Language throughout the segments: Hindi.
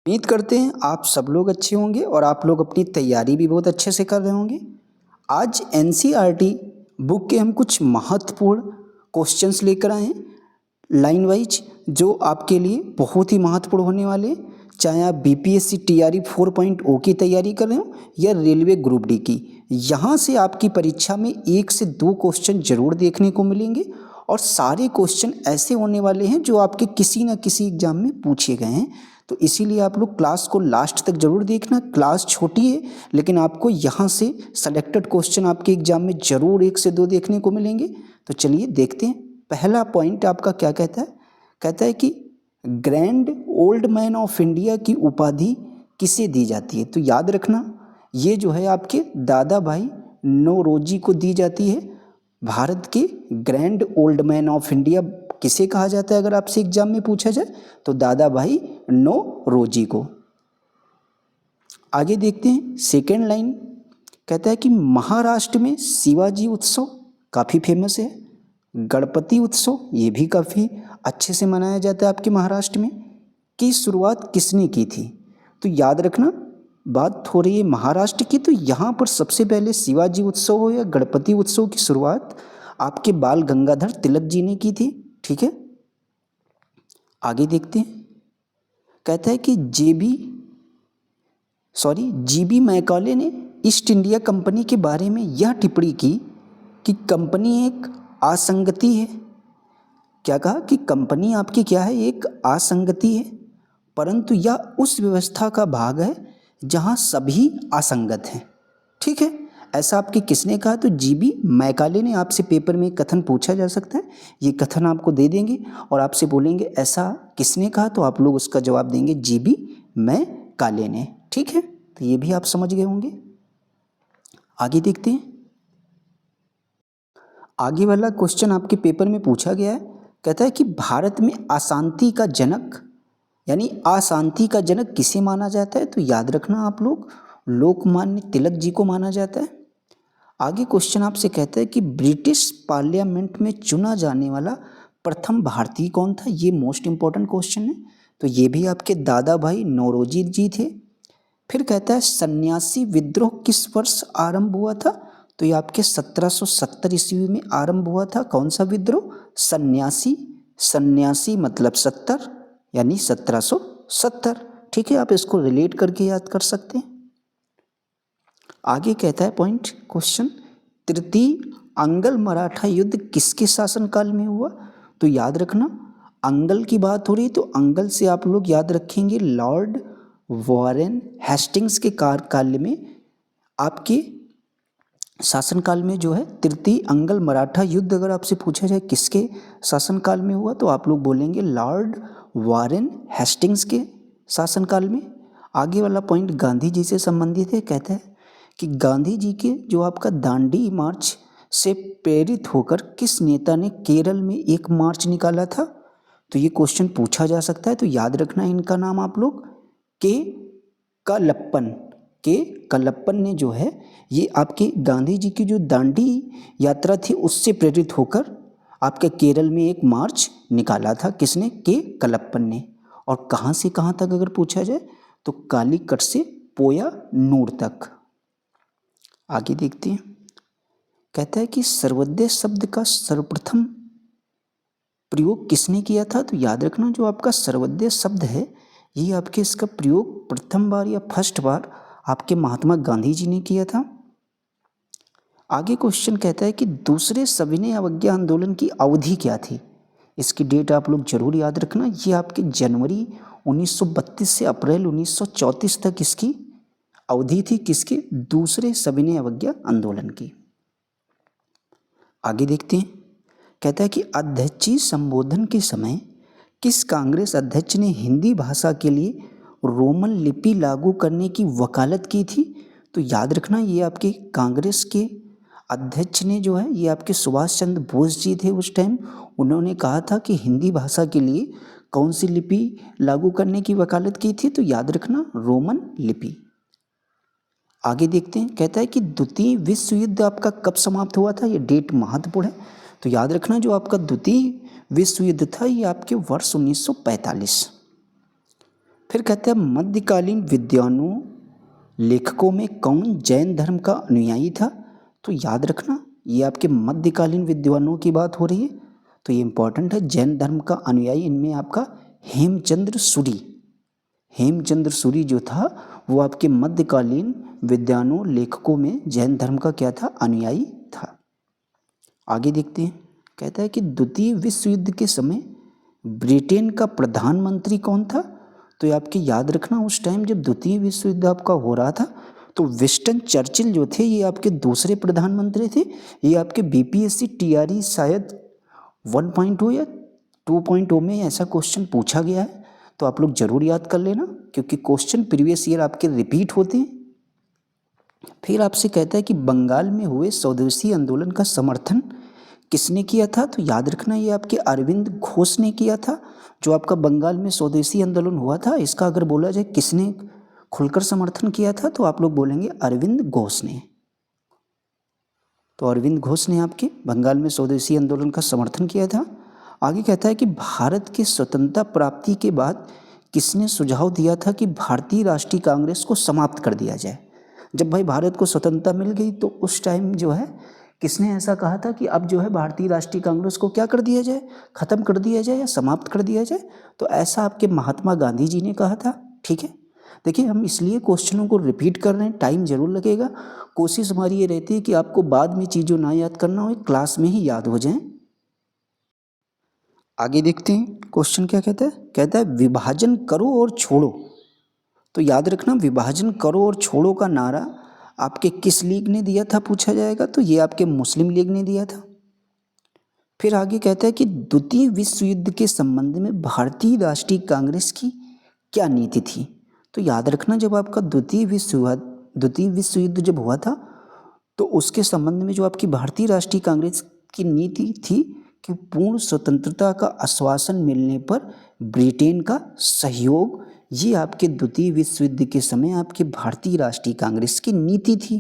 उम्मीद करते हैं आप सब लोग अच्छे होंगे और आप लोग अपनी तैयारी भी बहुत अच्छे से कर रहे होंगे। आज एनसीईआरटी बुक के हम कुछ महत्वपूर्ण क्वेश्चंस लेकर आए हैं लाइन वाइज, जो आपके लिए बहुत ही महत्वपूर्ण होने वाले हैं। चाहे आप बीपीएससी टीआरई 4.0 की तैयारी कर रहे हो या रेलवे ग्रुप डी की, यहाँ से आपकी परीक्षा में 1 से 2 क्वेश्चन जरूर देखने को मिलेंगे और सारे क्वेश्चन ऐसे होने वाले हैं जो आपके किसी न किसी एग्जाम में पूछे गए हैं। तो इसीलिए आप लोग क्लास को लास्ट तक जरूर देखना। क्लास छोटी है लेकिन आपको यहाँ से सेलेक्टेड क्वेश्चन आपके एग्जाम में जरूर 1 से 2 देखने को मिलेंगे। तो चलिए देखते हैं। पहला पॉइंट आपका क्या कहता है? कहता है कि grand old man of India की उपाधि किसे दी जाती है? तो याद रखना, ये जो है आपके दादा भाई नौरोजी को दी जाती है। भारत के grand old man of India किसे कहा जाता है? अगर आपसे एग्जाम में पूछा जाए तो दादा भाई नौरोजी को। आगे देखते हैं सेकेंड लाइन। कहता है कि महाराष्ट्र में शिवाजी उत्सव काफ़ी फेमस है। गणपति उत्सव ये भी काफ़ी अच्छे से मनाया जाता है आपके महाराष्ट्र में। की शुरुआत किसने की थी? तो याद रखना, बात हो रही है महाराष्ट्र की, तो यहाँ पर सबसे पहले शिवाजी उत्सव हो या गणपति उत्सव की शुरुआत आपके बाल गंगाधर तिलक जी ने की थी। ठीक है, आगे देखते हैं। कहता है कि जीबी मैकाले ने ईस्ट इंडिया कंपनी के बारे में यह टिप्पणी की कि कंपनी एक असंगति है। क्या कहा? कि कंपनी आपकी क्या है? एक असंगति है, परंतु यह उस व्यवस्था का भाग है जहां सभी असंगत हैं। ठीक है, ऐसा आपके किसने कहा? तो जीबी मैकाले ने। आपसे पेपर में कथन पूछा जा सकता है, ये कथन आपको दे देंगे और आपसे बोलेंगे ऐसा किसने कहा, तो आप लोग उसका जवाब देंगे जीबी मैकाले ने। ठीक है, तो ये भी आप समझ गए होंगे। आगे देखते हैं। आगे वाला क्वेश्चन आपके पेपर में पूछा गया है। कहता है कि भारत में अशांति का जनक यानी अशांति का जनक किसे माना जाता है? तो याद रखना आप लोग, लोकमान्य तिलक जी को माना जाता है। आगे क्वेश्चन आपसे कहता है कि ब्रिटिश पार्लियामेंट में चुना जाने वाला प्रथम भारतीय कौन था? ये मोस्ट इंपॉर्टेंट क्वेश्चन है। तो ये भी आपके दादा भाई नौरोजी जी थे। फिर कहता है सन्यासी विद्रोह किस वर्ष आरंभ हुआ था? तो ये आपके 1770 ईस्वी में आरंभ हुआ था। कौन सा विद्रोह? सन्यासी मतलब 70 यानी 1770। ठीक है, आप इसको रिलेट करके याद कर सकते हैं। आगे कहता है पॉइंट क्वेश्चन, तृतीय अंगल मराठा युद्ध किसके शासनकाल में हुआ? तो याद रखना, अंगल की बात हो रही तो अंगल से आप लोग याद रखेंगे लॉर्ड वॉरेन हेस्टिंग्स के कार्यकाल में, आपके शासनकाल में जो है तृतीय अंगल मराठा युद्ध अगर आपसे पूछा जाए किसके शासनकाल में हुआ, तो आप लोग बोलेंगे लॉर्ड वॉरेन हेस्टिंग्स के शासनकाल में। आगे वाला पॉइंट गांधी जी से संबंधित है। कहता है कि गांधी जी के जो आपका दांडी मार्च से प्रेरित होकर किस नेता ने केरल में एक मार्च निकाला था? तो ये क्वेश्चन पूछा जा सकता है। तो याद रखना इनका नाम आप लोग, के कलप्पन ने जो है ये आपके गांधी जी की जो दांडी यात्रा थी उससे प्रेरित होकर आपके केरल में एक मार्च निकाला था। किसने? के कलप्पन ने। और कहाँ से कहाँ तक अगर पूछा जाए तो कालीकट से पोयानूर तक। आगे देखते हैं। कहता है कि सर्वोदय शब्द का सर्वप्रथम प्रयोग किसने किया था? तो याद रखना, जो आपका सर्वोदय शब्द है ये आपके इसका प्रयोग प्रथम बार या फर्स्ट बार आपके महात्मा गांधी जी ने किया था। आगे क्वेश्चन कहता है कि दूसरे सविनय अवज्ञा आंदोलन की अवधि क्या थी? इसकी डेट आप लोग जरूर याद रखना। ये आपके जनवरी 1932 से अप्रैल 1934 तक इसकी अवधि थी। किसकी? दूसरे सविनय अवज्ञा आंदोलन की। आगे देखते हैं। कहता है कि अध्यक्षीय संबोधन के समय किस कांग्रेस अध्यक्ष ने हिंदी भाषा के लिए रोमन लिपि लागू करने की वकालत की थी? तो याद रखना, ये आपके कांग्रेस के अध्यक्ष ने जो है ये आपके सुभाष चंद्र बोस जी थे उस टाइम। उन्होंने कहा था कि हिंदी भाषा के लिए कौन सी लिपि लागू करने की वकालत की थी? तो याद रखना, रोमन लिपि। आगे देखते हैं। कहता है कि द्वितीय विश्व युद्ध आपका कब समाप्त हुआ था? ये डेट महत्वपूर्ण है। तो याद रखना, जो आपका द्वितीय विश्व युद्ध था ये आपके वर्ष 1945। फिर कहते हैं मध्यकालीन विद्वानों लेखकों में कौन जैन धर्म का अनुयायी था? तो याद रखना ये आपके मध्यकालीन विद्वानों की बात हो रही है, तो ये इंपॉर्टेंट है। जैन धर्म का अनुयायी इनमें आपका हेमचंद्र सूरी, हेमचंद्र सूरी जो था वो आपके मध्यकालीन विद्वानों लेखकों में जैन धर्म का क्या था? अनुयायी था। आगे देखते हैं, कहता है कि द्वितीय विश्व युद्ध के समय ब्रिटेन का प्रधानमंत्री कौन था? तो ये आपके याद रखना उस टाइम जब द्वितीय विश्व युद्ध आपका हो रहा था तो विंस्टन चर्चिल जो थे ये आपके दूसरे प्रधानमंत्री थे। ये आपके बीपीएससी टीआरई शायद 1.0 या 2.0 में ऐसा क्वेश्चन पूछा गया है, तो आप लोग जरूर याद कर लेना क्योंकि क्वेश्चन प्रीवियस ईयर आपके रिपीट होते हैं। फिर आपसे कहता है कि बंगाल में हुए स्वदेशी आंदोलन का समर्थन किसने किया था? तो याद रखना ये आपके अरविंद घोष ने किया था। जो आपका बंगाल में स्वदेशी आंदोलन हुआ था इसका अगर बोला जाए किसने खुलकर समर्थन किया था तो आप लोग बोलेंगे अरविंद घोष ने। तो अरविंद घोष ने आपके बंगाल में स्वदेशी आंदोलन का समर्थन किया था। आगे कहता है कि भारत की स्वतंत्रता प्राप्ति के बाद किसने सुझाव दिया था कि भारतीय राष्ट्रीय कांग्रेस को समाप्त कर दिया जाए? जब भाई भारत को स्वतंत्रता मिल गई तो उस टाइम जो है किसने ऐसा कहा था कि अब जो है भारतीय राष्ट्रीय कांग्रेस को क्या कर दिया जाए? खत्म कर दिया जाए या समाप्त कर दिया जाए? तो ऐसा आपके महात्मा गांधी जी ने कहा था। ठीक है, देखिए हम इसलिए क्वेश्चनों को रिपीट कर रहे हैं, टाइम जरूर लगेगा। कोशिश हमारी ये रहती है कि आपको बाद में चीज़ों ना याद करना हो, क्लास में ही याद हो जाए। आगे देखते हैं क्वेश्चन क्या कहता है। कहता है विभाजन करो और छोड़ो। तो याद रखना विभाजन करो और छोड़ो का नारा आपके किस लीग ने दिया था पूछा जाएगा, तो ये आपके मुस्लिम लीग ने दिया था। फिर आगे कहता है कि द्वितीय विश्व युद्ध के संबंध में भारतीय राष्ट्रीय कांग्रेस की क्या नीति थी? तो याद रखना जब आपका द्वितीय विश्व युद्ध जब हुआ था तो उसके संबंध में जो आपकी भारतीय राष्ट्रीय कांग्रेस की नीति थी कि पूर्ण स्वतंत्रता का आश्वासन मिलने पर ब्रिटेन का सहयोग, ये आपके द्वितीय विश्व युद्ध के समय आपकी भारतीय राष्ट्रीय कांग्रेस की नीति थी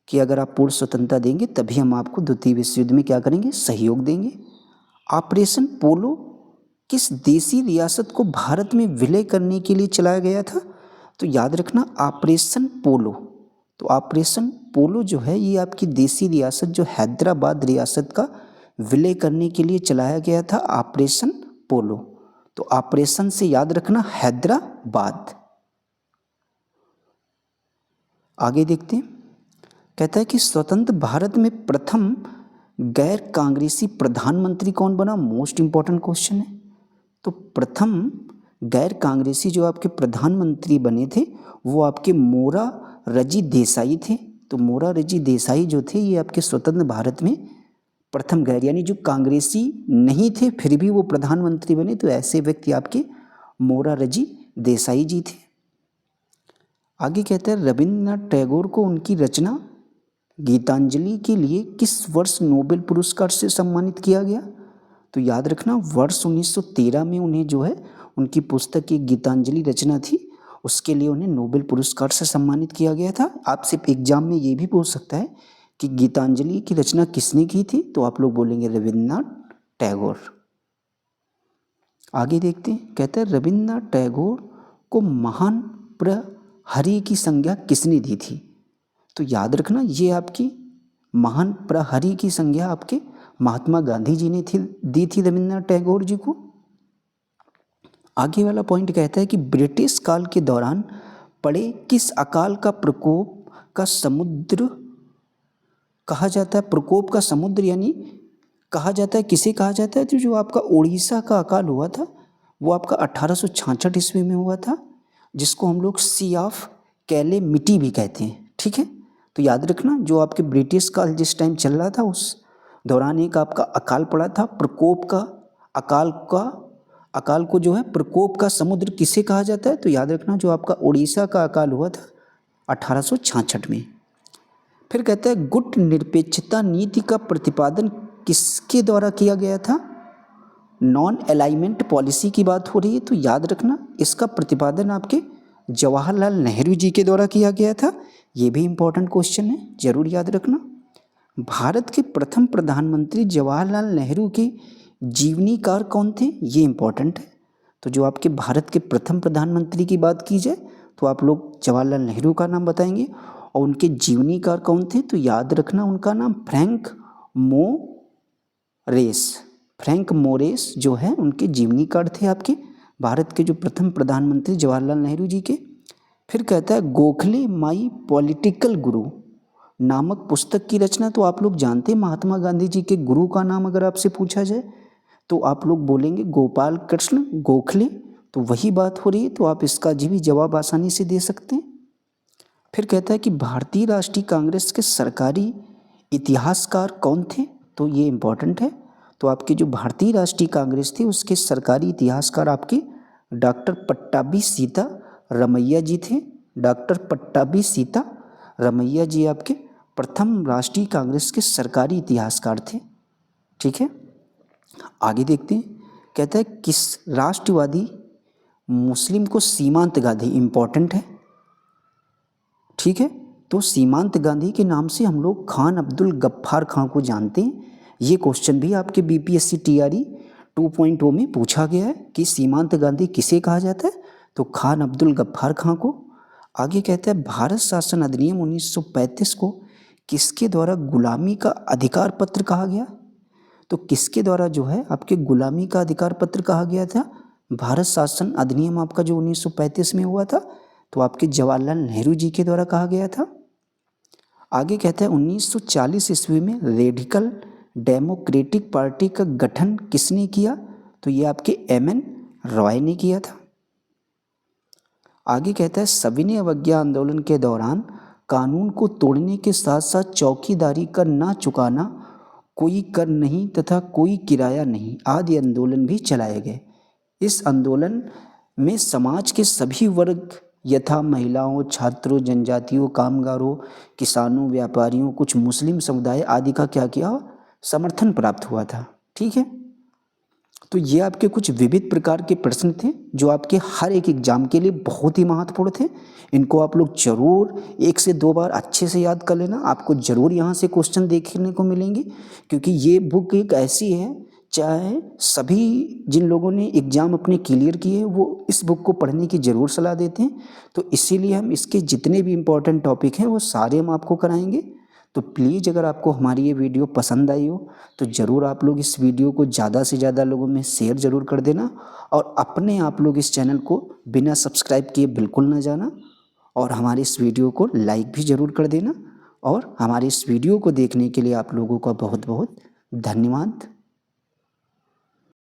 कि अगर आप पूर्ण स्वतंत्रता देंगे तभी हम आपको द्वितीय विश्व युद्ध में क्या करेंगे? सहयोग देंगे। ऑपरेशन पोलो किस देशी रियासत को भारत में विलय करने के लिए चलाया गया था? तो याद रखना ऑपरेशन पोलो। तो ऑपरेशन पोलो जो है ये आपकी देशी रियासत जो हैदराबाद रियासत का विलय करने के लिए चलाया गया था, ऑपरेशन पोलो। तो ऑपरेशन से याद रखना हैदराबाद। आगे देखते हैं, कहता है कि स्वतंत्र भारत में प्रथम गैर कांग्रेसी प्रधानमंत्री कौन बना? मोस्ट इंपॉर्टेंट क्वेश्चन है। तो प्रथम गैर कांग्रेसी जो आपके प्रधानमंत्री बने थे वो आपके मोरारजी देसाई थे। तो मोरारजी देसाई जो थे ये आपके स्वतंत्र भारत में प्रथम गैर, यानी जो कांग्रेसी नहीं थे फिर भी वो प्रधानमंत्री बने, तो ऐसे व्यक्ति आपके मोरारजी देसाई जी थे। आगे कहते हैं रविन्द्रनाथ टैगोर को उनकी रचना गीतांजलि के लिए किस वर्ष नोबेल पुरस्कार से सम्मानित किया गया? तो याद रखना वर्ष 1913 में उन्हें जो है उनकी पुस्तक की गीतांजलि रचना थी उसके लिए उन्हें नोबेल पुरस्कार से सम्मानित किया गया था। आपसे एग्जाम में ये भी पूछ सकता है कि गीतांजलि की रचना किसने की थी? तो आप लोग बोलेंगे रविन्द्रनाथ टैगोर। आगे देखते हैं, कहते हैं रविन्द्रनाथ टैगोर को महान प्रहरी की संज्ञा किसने दी थी? तो याद रखना ये आपकी महान प्रहरी की संज्ञा आपके महात्मा गांधी जी ने दी थी रविन्द्रनाथ टैगोर जी को। आगे वाला पॉइंट कहता है कि ब्रिटिश काल के दौरान पड़े किस अकाल का प्रकोप का समुद्र कहा जाता है? प्रकोप का समुद्र यानी कहा जाता है, किसे कहा जाता है? तो जो आपका उड़ीसा का अकाल हुआ था वो आपका 1866 ईस्वी में हुआ था, जिसको हम लोग सी ऑफ कैलेमिटी भी कहते हैं। ठीक है, तो याद रखना जो आपके ब्रिटिश काल जिस टाइम चल रहा था उस दौरान एक आपका अकाल पड़ा था। प्रकोप का अकाल को जो है प्रकोप का समुद्र किसे कहा जाता है? तो याद रखना जो आपका उड़ीसा का अकाल हुआ था 1866 में। फिर कहता है गुट निरपेक्षता नीति का प्रतिपादन किसके द्वारा किया गया था? नॉन अलाइनमेंट पॉलिसी की बात हो रही है, तो याद रखना इसका प्रतिपादन आपके जवाहरलाल नेहरू जी के द्वारा किया गया था। ये भी इंपॉर्टेंट क्वेश्चन है, जरूर याद रखना। भारत के प्रथम प्रधानमंत्री जवाहरलाल नेहरू के जीवनीकार कौन थे? ये इंपॉर्टेंट है। तो जो आपके भारत के प्रथम प्रधानमंत्री की बात की जाए तो आप लोग जवाहरलाल नेहरू का नाम बताएंगे। और उनके जीवनीकार कौन थे, तो याद रखना उनका नाम फ्रैंक मोरेस। फ्रैंक मोरेस जो है उनके जीवनीकार थे आपके भारत के जो प्रथम प्रधानमंत्री जवाहरलाल नेहरू जी के। फिर कहता है गोखले माई पॉलिटिकल गुरु नामक पुस्तक की रचना। तो आप लोग जानते हैं महात्मा गांधी जी के गुरु का नाम अगर आपसे पूछा जाए तो आप लोग बोलेंगे गोपाल कृष्ण गोखले, तो वही बात हो रही है। तो आप इसका भी जवाब आसानी से दे सकते हैं। फिर कहता है कि भारतीय राष्ट्रीय कांग्रेस के सरकारी इतिहासकार कौन थे, तो ये इम्पोर्टेंट है। तो आपके जो भारतीय राष्ट्रीय कांग्रेस थी उसके सरकारी इतिहासकार आपके डॉक्टर पट्टाभी सीता रमैया जी थे। डॉक्टर पट्टाभी सीता रमैया जी आपके प्रथम राष्ट्रीय कांग्रेस के सरकारी इतिहासकार थे। ठीक है, आगे देखते हैं। कहता है किस राष्ट्रवादी मुस्लिम को सीमांत गांधी, इम्पोर्टेंट है। ठीक है, तो सीमांत गांधी के नाम से हम लोग खान अब्दुल गफ्फार खां को जानते हैं। ये क्वेश्चन भी आपके बीपीएससी टीआरई 2.0 में पूछा गया है कि सीमांत गांधी किसे कहा जाता है, तो खान अब्दुल गफ्फार खां को। आगे कहता है भारत शासन अधिनियम 1935 को किसके द्वारा गुलामी का अधिकार पत्र कहा गया, तो किसके द्वारा जो है आपके गुलामी का अधिकार पत्र कहा गया था। भारत शासन अधिनियम आपका जो 1935 में हुआ था तो आपके जवाहरलाल नेहरू जी के द्वारा कहा गया था। आगे कहता है 1940 ईस्वी में रेडिकल डेमोक्रेटिक पार्टी का गठन किसने किया, तो ये आपके एमएन रॉय ने किया था। आगे कहता है सविनय अवज्ञा आंदोलन के दौरान कानून को तोड़ने के साथ साथ चौकीदारी कर ना चुकाना, कोई कर नहीं तथा कोई किराया नहीं आदि आंदोलन भी चलाए गए। इस आंदोलन में समाज के सभी वर्ग यथा महिलाओं, छात्रों, जनजातियों, कामगारों, किसानों, व्यापारियों, कुछ मुस्लिम समुदाय आदि का क्या किया, समर्थन प्राप्त हुआ था। ठीक है, तो ये आपके कुछ विविध प्रकार के प्रश्न थे जो आपके हर एक एग्जाम के लिए बहुत ही महत्वपूर्ण थे। इनको आप लोग जरूर 1 से 2 बार अच्छे से याद कर लेना। आपको जरूर यहाँ से क्वेश्चन देखने को मिलेंगे क्योंकि ये बुक एक ऐसी है, चाहे सभी जिन लोगों ने एग्ज़ाम अपने क्लियर किए हैं वो इस बुक को पढ़ने की ज़रूर सलाह देते हैं। तो इसीलिए हम इसके जितने भी इम्पोर्टेंट टॉपिक हैं वो सारे हम आपको कराएंगे। तो प्लीज़ अगर आपको हमारी ये वीडियो पसंद आई हो तो ज़रूर आप लोग इस वीडियो को ज़्यादा से ज़्यादा लोगों में शेयर ज़रूर कर देना और अपने आप लोग इस चैनल को बिना सब्सक्राइब किए बिल्कुल ना जाना और हमारे इस वीडियो को लाइक भी ज़रूर कर देना। और हमारे इस वीडियो को देखने के लिए आप लोगों का बहुत बहुत धन्यवाद।